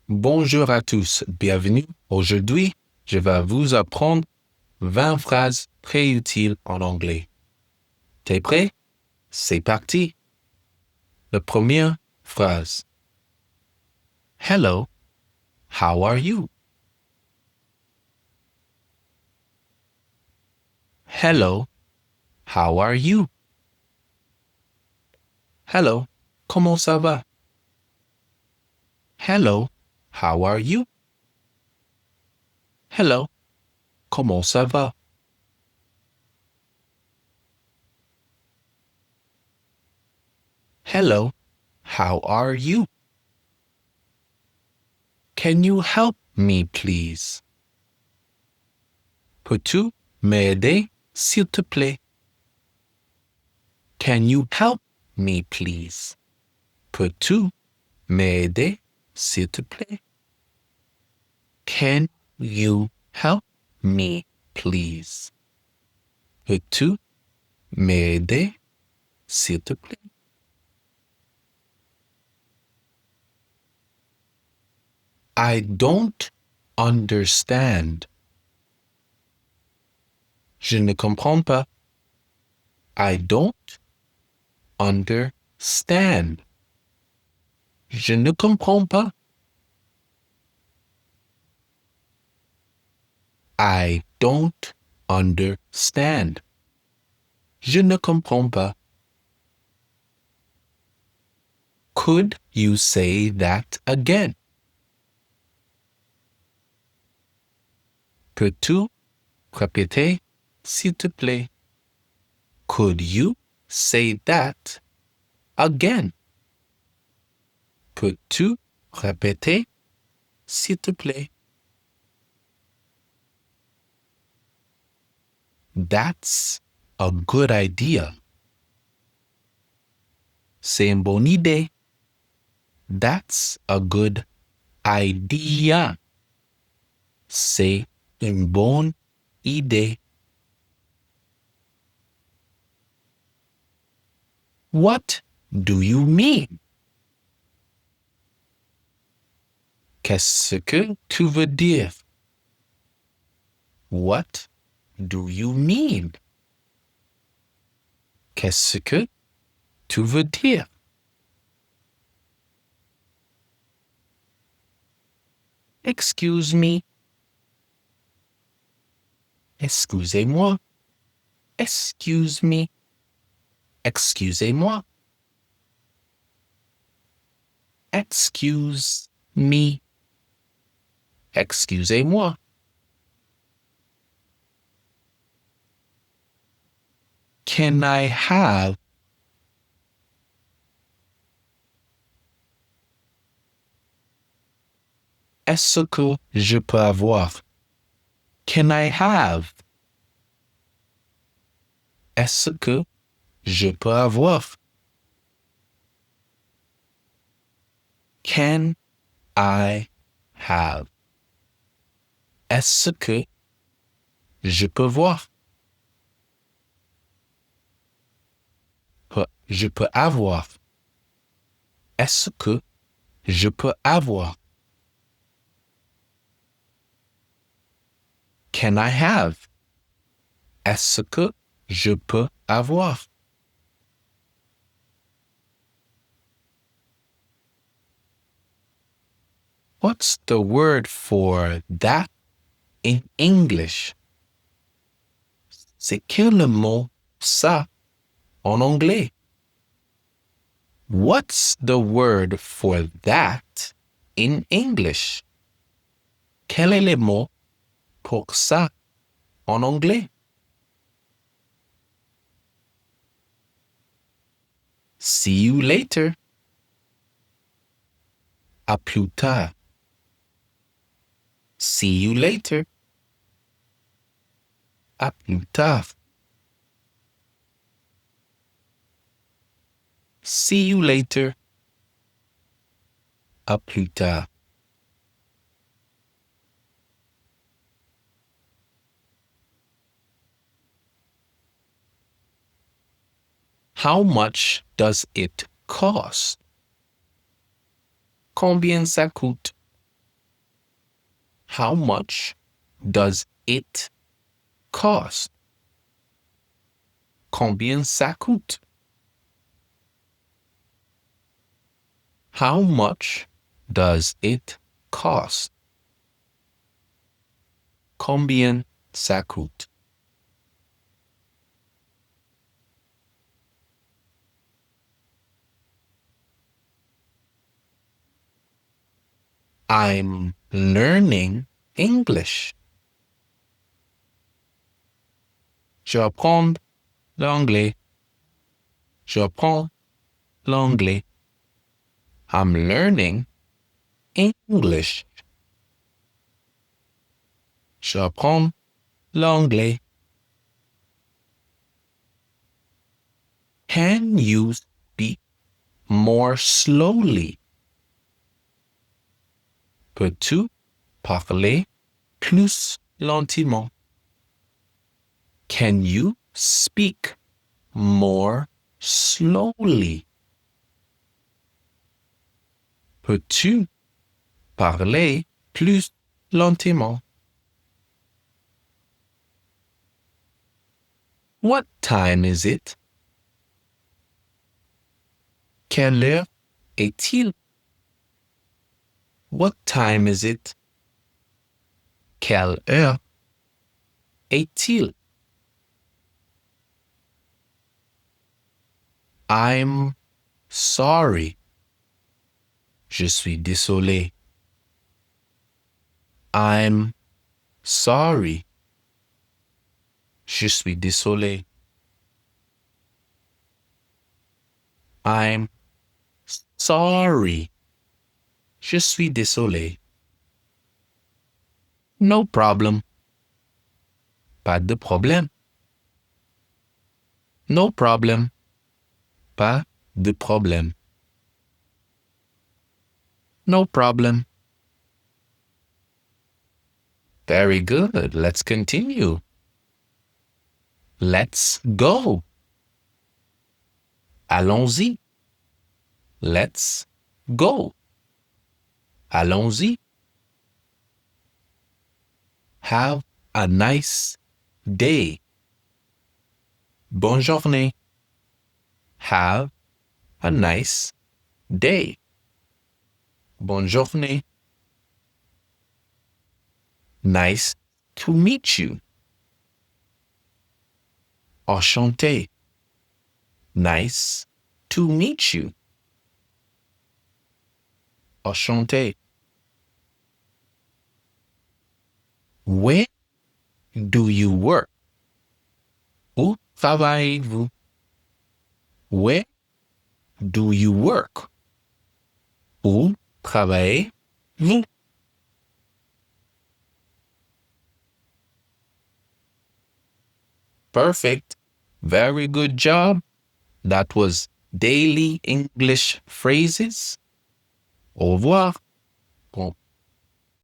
Bonjour à tous, bienvenue. Aujourd'hui, je vais vous apprendre 20 phrases très utiles en anglais. T'es prêt? C'est parti. La première phrase. Hello, how are you? Hello, how are you? Hello, comment ça va? Hello, how are you? Hello, comment ça va? Hello, how are you? Can you help me, please? Peux-tu m'aider, s'il te plaît? Can you help me, please? Peux-tu m'aider, s'il te plaît? Can you help me, please? Peux-tu m'aider, s'il te plaît? I don't understand. Je ne comprends pas. I don't understand. Je ne comprends pas. I don't understand. Je ne comprends pas. Could you say that again? Peux-tu répéter, s'il te plaît? Could you say that again? Peux-tu répéter, s'il te plaît? That's a good idea. C'est une bonne idée. That's a good idea. C'est une bonne idée. What do you mean? Qu'est-ce que tu veux dire? What do you mean? Qu'est-ce que tu veux dire? Excuse me. Excusez-moi. Excuse me. Excusez-moi. Excuse me. Excusez-moi. Can I have? Est-ce que je peux avoir? Can I have? Est-ce que je peux avoir? Can I have? Est-ce que je peux voir? Je peux avoir. Est-ce que je peux avoir? Can I have? Est-ce que je peux avoir? What's the word for that in English? C'est quel le mot ça en anglais? What's the word for that in English? Quel est le mot pour ça en anglais? See you later. À plus tard. See you later. À plus tard. See you later. À plus tard. How much does it cost? Combien ça coûte? How much does it cost? Combien ça coûte? How much does it cost? Combien ça coûte? I'm learning English. Je apprends l'anglais. Je apprends l'anglais. I'm learning English. Je apprends l'anglais. Can you speak more slowly? Peux-tu parler plus lentement? Can you speak more slowly? Peux-tu parler plus lentement? What time is it? Quelle heure est-il? What time is it? Quelle heure est-il? I'm sorry. Je suis désolé. I'm sorry. Je suis désolé. I'm sorry. Je suis désolé. No problem. Pas de problème. No problem. Pas de problème. No problem. Very good. Let's continue. Let's go. Allons-y. Let's go. Allons-y. Have a nice day. Bonne journée. Have a nice day. Bonne journée. Nice to meet you. Enchanté. Nice to meet you. Enchanté. Where do you work? Où travaillez-vous? Where do you work? Où travaillez-vous? Perfect. Very good job. That was daily English phrases. Au revoir. Bon